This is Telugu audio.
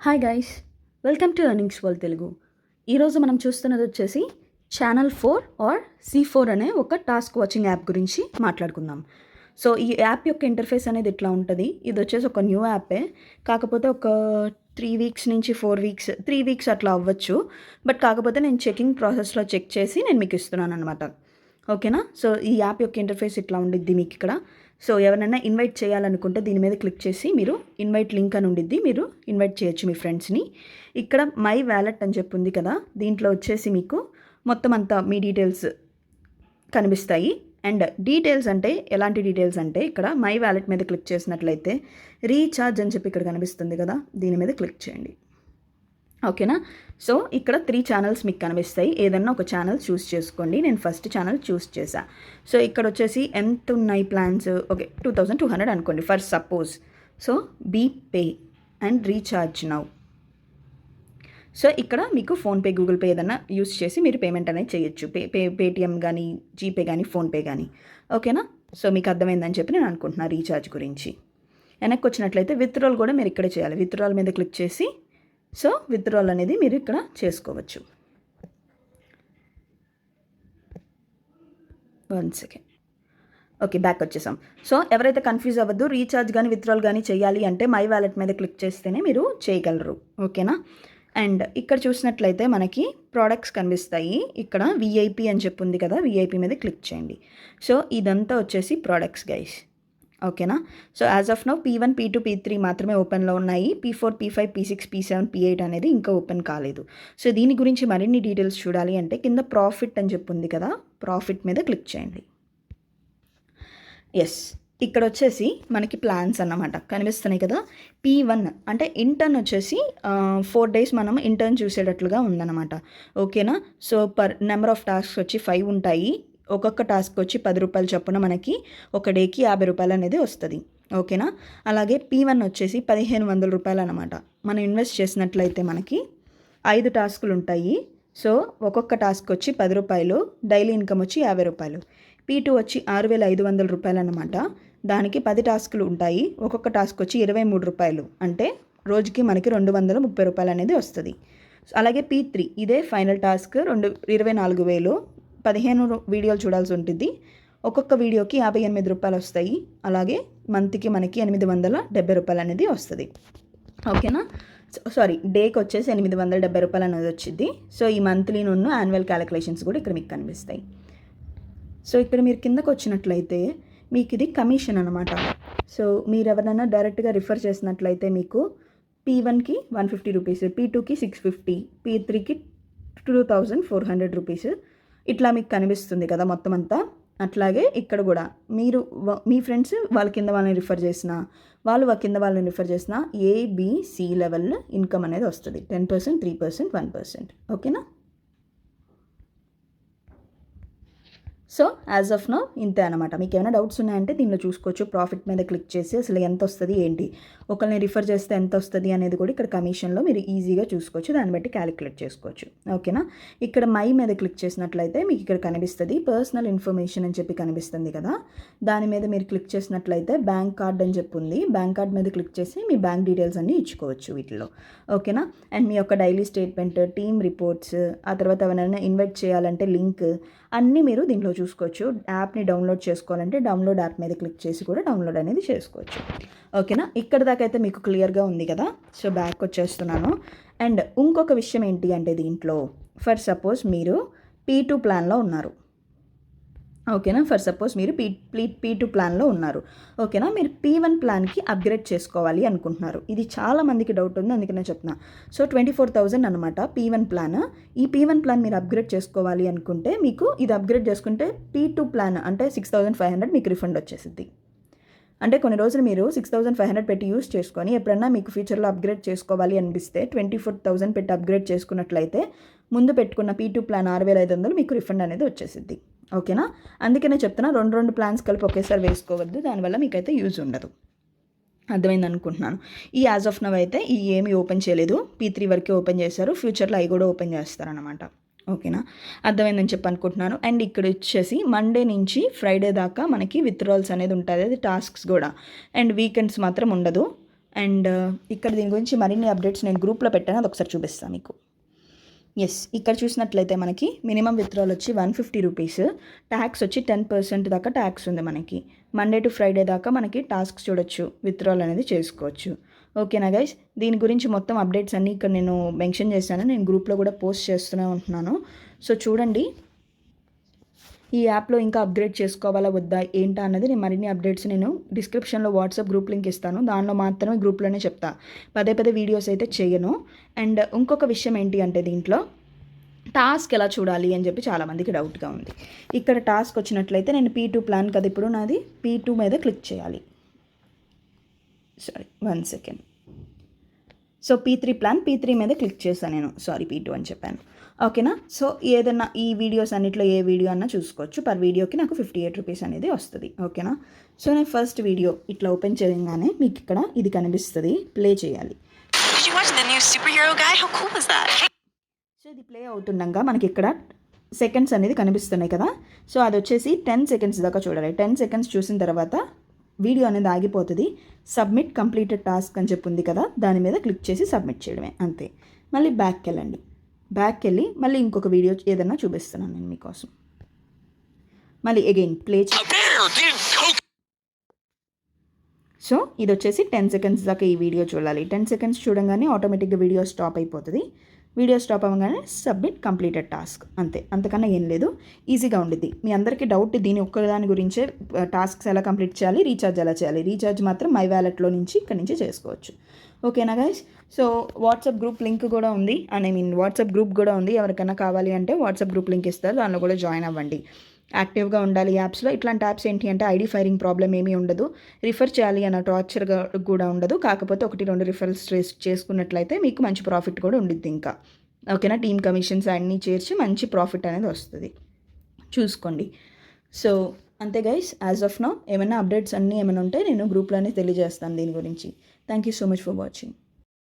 Hi guys, welcome to earnings world Telugu. ఈరోజు మనం చూస్తున్నది వచ్చేసి ఛానల్ 4 ఆర్ C4 అనే ఒక టాస్క్ వాచింగ్ యాప్ గురించి మాట్లాడుకుందాం. సో ఈ యాప్ యొక్క ఇంటర్ఫేస్ అనేది ఇట్లా ఉంటుంది. ఇది వచ్చేసి ఒక న్యూ యాపే, కాకపోతే ఒక 3 వీక్స్ నుంచి 4 వీక్స్ 3 వీక్స్ అట్లా అవ్వచ్చు. బట్ కాకపోతే నేను చెకింగ్ ప్రాసెస్లో చెక్ చేసి నేను మీకు ఇస్తున్నాను అనమాట. ఓకేనా. సో ఈ యాప్ యొక్క ఇంటర్ఫేస్ ఇట్లా ఉండిద్ది మీకు ఇక్కడ. సో ఎవరైనా ఇన్వైట్ చేయాలనుకుంటే దీని మీద క్లిక్ చేసి మీరు ఇన్వైట్ లింక్ అని ఉండిద్ది, మీరు ఇన్వైట్ చేయొచ్చు మీ ఫ్రెండ్స్ని. ఇక్కడ మై వ్యాలెట్ అని చెప్పి ఉంది కదా, దీంట్లో వచ్చేసి మీకు మొత్తం అంతా మీ డీటెయిల్స్ కనిపిస్తాయి. అండ్ డీటెయిల్స్ అంటే ఎలాంటి డీటెయిల్స్ అంటే ఇక్కడ మై వ్యాలెట్ మీద క్లిక్ చేసినట్లయితే రీఛార్జ్ అని చెప్పి ఇక్కడ కనిపిస్తుంది కదా, దీని మీద క్లిక్ చేయండి. ఓకేనా. సో ఇక్కడ 3 ఛానల్స్ మీకు కనిపిస్తాయి. ఏదన్నా ఒక ఛానల్ చూస్ చేసుకోండి. నేను ఫస్ట్ ఛానల్ చూస్ చేశా. సో ఇక్కడ వచ్చేసి ఎంత ఉన్నాయి ప్లాన్స్, ఓకే 2200 అనుకోండి for suppose. So B pay and recharge now. So ఇక్కడ మీకు ఫోన్పే, గూగుల్ పే ఏదన్నా యూస్ చేసి మీరు పేమెంట్ అనేది చేయొచ్చు. పేటిఎం కానీ, జీపే కానీ, ఫోన్పే కానీ. ఓకేనా. సో మీకు అర్థమైందని చెప్పి నేను అనుకుంటున్నాను రీఛార్జ్ గురించి. వెనక్కి వచ్చినట్లయితే విత్డ్రాల్ కూడా మీరు ఇక్కడే చేయాలి. విత్డ్రాల్ మీద క్లిక్ చేసి సో విత్డ్రాల్ అనేది మీరు ఇక్కడ చేసుకోవచ్చు. 1 సెకండ్. ఓకే, బ్యాక్ వచ్చేసాం. సో ఎవరైతే కన్ఫ్యూజ్ అవ్వద్దు, రీఛార్జ్ కానీ విత్డ్రాల్ కానీ చేయాలి అంటే మై వ్యాలెట్ మీద క్లిక్ చేస్తేనే మీరు చేయగలరు. ఓకేనా. అండ్ ఇక్కడ చూసినట్లయితే మనకి ప్రోడక్ట్స్ కనిపిస్తాయి. ఇక్కడ విఐపి అని చెప్పి ఉంది కదా, విఐపి మీద క్లిక్ చేయండి. సో ఇదంతా వచ్చేసి ప్రోడక్ట్స్ గైస్. ఓకేనా. So as of now P1, P2, P3 మాత్రమే ఓపెన్లో ఉన్నాయి. P4, P5, P6, P7, P8 అనేది ఇంకా ఓపెన్ కాలేదు. సో దీని గురించి మరిన్ని డీటెయిల్స్ చూడాలి అంటే కింద ప్రాఫిట్ అని చెప్పి ఉంది కదా, ప్రాఫిట్ మీద క్లిక్ చేయండి. ఎస్, ఇక్కడ వచ్చేసి మనకి ప్లాన్స్ అన్నమాట కనిపిస్తున్నాయి కదా. P1 అంటే ఇంటర్న్ వచ్చేసి 4 days మనం ఇంటర్న్ చూసేటట్లుగా ఉందన్నమాట. ఓకేనా. So per number of tasks వచ్చి 5 ఉంటాయి. ఒక్కొక్క టాస్క్ వచ్చి 10 రూపాయలు చొప్పున మనకి ఒక డేకి 50 రూపాయలు అనేది వస్తుంది. ఓకేనా. అలాగే P1 వచ్చేసి 1500 రూపాయలు అనమాట. మనం ఇన్వెస్ట్ చేసినట్లయితే మనకి 5 టాస్కులు ఉంటాయి. సో ఒక్కొక్క టాస్క్ వచ్చి 10 రూపాయలు, డైలీ ఇన్కమ్ వచ్చి 50 రూపాయలు. P2 వచ్చి 6500 రూపాయలు అనమాట. దానికి 10 టాస్కులు ఉంటాయి. ఒక్కొక్క టాస్క్ వచ్చి 23 రూపాయలు, అంటే రోజుకి మనకి 230 రూపాయలు అనేది వస్తుంది. అలాగే P3 ఇదే ఫైనల్ టాస్క్ 24,000, 15 వీడియోలు చూడాల్సి ఉంటుంది. ఒక్కొక్క వీడియోకి 58 రూపాయలు వస్తాయి. అలాగే మంత్కి మనకి 870 రూపాయలు అనేది వస్తుంది. ఓకేనా. సారీ, డేకి వచ్చేసి 870 రూపాయలు అనేది వచ్చింది. సో ఈ మంత్లీ నుండి యాన్యువల్ క్యాలిక్యులేషన్స్ కూడా ఇక్కడ మీకు కనిపిస్తాయి. సో ఇక్కడ మీరు కిందకు వచ్చినట్లయితే మీకు ఇది కమిషన్ అనమాట. సో మీరు ఎవరైనా డైరెక్ట్గా రిఫర్ చేసినట్లయితే మీకు P1కి 150 రూపీస్, P2కి 650, P3కి 2400 రూపీస్ ఇట్లా మీకు కనిపిస్తుంది కదా మొత్తం అంతా. అట్లాగే ఇక్కడ కూడా మీరు మీ ఫ్రెండ్స్ వాళ్ళ కింద వాళ్ళని రిఫర్ చేసిన, వాళ్ళు కింద వాళ్ళని రిఫర్ చేసిన ABC లెవెల్ ఇన్కమ్ అనేది వస్తుంది. 10%, 3%, 1%. ఓకేనా. సో యాజ్ ఆఫ్ నౌ ఇంతే అనమాట. మీకు ఏమైనా డౌట్స్ ఉన్నాయంటే దీనిలో చూసుకోవచ్చు. ప్రాఫిట్ మీద క్లిక్ చేసి అసలు ఎంత వస్తుంది ఏంటి, ఒకరిని రిఫర్ చేస్తే ఎంత వస్తుంది అనేది కూడా ఇక్కడ కమిషన్లో మీరు ఈజీగా చూసుకోవచ్చు. దాన్ని బట్టి క్యాలిక్యులేట్ చేసుకోవచ్చు. ఓకేనా. ఇక్కడ మై మీద క్లిక్ చేసినట్లయితే మీకు ఇక్కడ కనిపిస్తుంది పర్సనల్ ఇన్ఫర్మేషన్ అని చెప్పి కనిపిస్తుంది కదా, దాని మీద మీరు క్లిక్ చేసినట్లయితే బ్యాంక్ కార్డ్ అని చెప్పి ఉంది. బ్యాంక్ కార్డ్ మీద క్లిక్ చేసి మీ బ్యాంక్ డీటెయిల్స్ అన్నీ ఇచ్చుకోవచ్చు వీటిలో. ఓకేనా. అండ్ మీ యొక్క డైలీ స్టేట్మెంట్, టీమ్ రిపోర్ట్స్, ఆ తర్వాత ఎవరైనా ఇన్వైట్ చేయాలంటే లింక్ అన్నీ మీరు దీంట్లో చూసుకోవచ్చు. యాప్ని డౌన్లోడ్ చేసుకోవాలంటే డౌన్లోడ్ యాప్ మీద క్లిక్ చేసి కూడా డౌన్లోడ్ అనేది చేసుకోవచ్చు. ఓకేనా. ఇక్కడ దాకా అయితే మీకు క్లియర్గా ఉంది కదా. సో బ్యాక్ వచ్చేస్తున్నాను. అండ్ ఇంకొక విషయం ఏంటి అంటే దీంట్లో ఫర్ సపోజ్ మీరు P2 ప్లాన్లో ఉన్నారు. ఓకేనా. ఫర్ సపోజ్ మీరు P2 ప్లాన్లో ఉన్నారు. ఓకేనా. మీరు P1 ప్లాన్కి అప్గ్రేడ్ చేసుకోవాలి అనుకుంటున్నారు. ఇది చాలా మందికి డౌట్ ఉంది, అందుకనే చెప్తున్నా. సో 24,000 అనమాట P1 ప్లాన్. ఈ P1 ప్లాన్ మీరు అప్గ్రేడ్ చేసుకోవాలి అనుకుంటే మీకు ఇది అప్గ్రేడ్ చేసుకుంటే P2 ప్లాన్ అంటే 6,500 మీకు రిఫండ్ వచ్చేసింది. అంటే కొన్ని రోజులు మీరు 6,500 పెట్టి యూస్ చేసుకొని ఎప్పుడన్నా మీకు ఫ్యూచర్లో అప్గ్రేడ్ చేసుకోవాలి అనిపిస్తే 24,000 పెట్టి అప్గ్రేడ్ చేసుకున్నట్లయితే ముందు పెట్టుకున్న P2 ప్లాన్ 6,500 మీకు రిఫండ్ అనేది వచ్చేసింది. ఓకేనా. అందుకనే చెప్తున్నా, 2 ప్లాన్స్ కలిపి ఒకేసారి వేసుకోవద్దు, దానివల్ల మీకైతే యూజ్ ఉండదు. అర్థమైంది అనుకుంటున్నాను. ఈ యాజ్ ఆఫ్ నవ్ అయితే ఈ ఏమి ఓపెన్ చేయలేదు, P3 వరకే ఓపెన్ చేశారు. ఫ్యూచర్లో అవి కూడా ఓపెన్ చేస్తారనమాట. ఓకేనా. అర్థమైందని చెప్పి అనుకుంటున్నాను. అండ్ ఇక్కడ వచ్చేసి మండే నుంచి ఫ్రైడే దాకా మనకి విత్డ్రాల్స్ అనేది ఉంటుంది, అది టాస్క్స్ కూడా. అండ్ వీకెండ్స్ మాత్రం ఉండదు. అండ్ ఇక్కడ దీని గురించి మరిన్ని అప్డేట్స్ నేను గ్రూప్లో పెట్టాను, అది ఒకసారి చూపిస్తాను మీకు. ఎస్, ఇక్కడ చూసినట్లయితే మనకి మినిమం విత్డ్రాల్ వచ్చి 150 రూపీస్, ట్యాక్స్ వచ్చి 10% దాకా ట్యాక్స్ ఉంది మనకి. మండే టు ఫ్రైడే దాకా మనకి టాస్క్స్ చూడొచ్చు, విత్డ్రాల్ అనేది చేసుకోవచ్చు. ఓకేనా గైస్, దీని గురించి మొత్తం అప్డేట్స్ అన్నీ ఇక్కడ నేను మెన్షన్ చేశాను, నేను గ్రూప్లో కూడా పోస్ట్ చేస్తూనే ఉంటున్నాను. సో చూడండి, ఈ యాప్లో ఇంకా అప్గ్రేడ్ చేసుకోవాలా వద్దా ఏంటా అన్నది నేను మరిన్ని అప్డేట్స్ నేను డిస్క్రిప్షన్లో వాట్సాప్ గ్రూప్ లింక్ ఇస్తాను, దానిలో మాత్రమే గ్రూప్లోనే చెప్తా, పదే పదే వీడియోస్ అయితే చేయను. అండ్ ఇంకొక విషయం ఏంటి అంటే దీంట్లో టాస్క్ ఎలా చూడాలి అని చెప్పి చాలామందికి డౌట్గా ఉంది. ఇక్కడ టాస్క్ వచ్చినట్లయితే నేను P2 ప్లాన్ కదా ఇప్పుడు నాది, P2 మీద క్లిక్ చేయాలి. Sorry 1 second. సో P3 మీద క్లిక్ చేశాను నేను, సారీ P2 అని చెప్పాను. ఓకేనా, సో ఏదన్నా ఈ వీడియోస్ అన్నిట్లో ఏ వీడియో అన్నా చూసుకోవచ్చు, పర్ వీడియోకి నాకు 58 రూపీస్ అనేది వస్తుంది. ఓకేనా, సో నేను ఫస్ట్ వీడియో ఇట్లా ఓపెన్ చేయగానే మీకు ఇక్కడ ఇది కనిపిస్తుంది, ప్లే చేయాలి. సో ఇది ప్లే అవుతుండగా మనకి ఇక్కడ సెకండ్స్ అనేది కనిపిస్తున్నాయి కదా, సో అది వచ్చేసి 10 సెకండ్స్ దాకా చూడాలి. 10 సెకండ్స్ చూసిన తర్వాత వీడియో అనేది ఆగిపోతుంది. సబ్మిట్ కంప్లీటెడ్ టాస్క్ అని చెప్పి ఉంది కదా, దాని మీద క్లిక్ చేసి సబ్మిట్ చేయడమే, అంతే. మళ్ళీ బ్యాక్కి వెళ్ళండి, బ్యాక్కి వెళ్ళి మళ్ళీ ఇంకొక వీడియో ఏదన్నా చూపిస్తున్నాను నేను మీకోసం. మళ్ళీ అగైన్ ప్లే సో ఇది వచ్చేసి 10 సెకండ్స్ దాకా ఈ వీడియో చూడాలి. 10 సెకండ్స్ చూడగానే ఆటోమేటిక్గా వీడియో స్టాప్ అయిపోతుంది. వీడియో స్టాప్ అవ్వగానే సబ్మిట్ కంప్లీటెడ్ టాస్క్, అంతే, అంతకన్నా ఏం లేదు. ఈజీగా ఉండిద్ది. మీ అందరికీ డౌట్ దీని ఒక్కదాని గురించే, టాస్క్స్ ఎలా కంప్లీట్ చేయాలి, రీఛార్జ్ ఎలా చేయాలి. రీఛార్జ్ మాత్రం మై వ్యాలెట్లో నుంచి ఇక్కడ నుంచి చేసుకోవచ్చు. ఓకేనా guys, so WhatsApp group link కూడా ఉంది, వాట్సాప్ గ్రూప్ కూడా ఉంది. ఎవరికైనా కావాలి అంటే వాట్సాప్ గ్రూప్ లింక్ ఇస్తారు, దానిలో కూడా జాయిన్ అవ్వండి. యాక్టివ్గా ఉండాలి యాప్స్లో. ఇట్లాంటి యాప్స్ ఏంటి అంటే ఐడి ఫైరింగ్ ప్రాబ్లం ఏమీ ఉండదు, రిఫర్ చేయాలి అన్న టార్చర్గా కూడా ఉండదు. కాకపోతే 1-2 రిఫరల్స్ చేసుకున్నట్లయితే మీకు మంచి ప్రాఫిట్ కూడా ఉండిద్ది ఇంకా. ఓకేనా, టీమ్ కమిషన్స్ అన్నీ చేర్చి మంచి ప్రాఫిట్ అనేది వస్తుంది, చూసుకోండి. సో అంతే గైస్, యాజ్ ఆఫ్ నౌ ఏమైనా అప్డేట్స్ అన్నీ ఏమైనా ఉంటే నేను గ్రూప్లోనే తెలియజేస్తాను దీని గురించి. Thank you so much for watching.